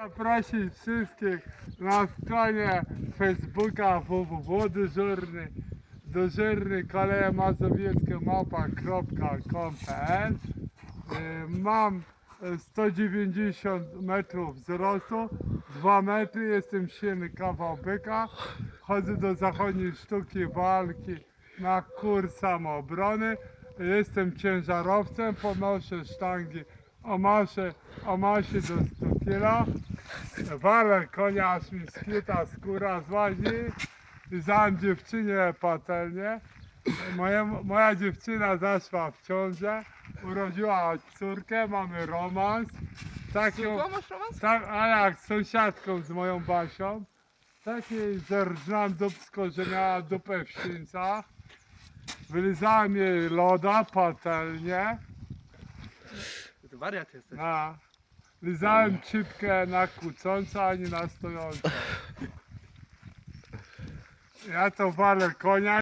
Zaprosić wszystkich na stronie Facebooka www.dyżurny kolejemazowieckie@.com.pl. Mam 190 metrów wzrostu, 2 metry, jestem silny kawał byka. Chodzę do zachodniej sztuki walki na kurs samoobrony. Jestem ciężarowcem, podnoszę sztangi o masie do 100 kg. Walę konia, aż mi skryta skóra złazi. Dałem dziewczynie patelnię. Moja dziewczyna zaszła w ciążę, urodziła córkę, mamy romans. Taką, Masz romans? a jak z sąsiadką, z moją Basią. Takiej zerżnąłem dupsko, że miała dupę w świńcach. Wylizałem jej loda, patelnię. Ty wariat jesteś. Lizałem czipkę na kłócącą, ani na stojącą. Ja to walę konia.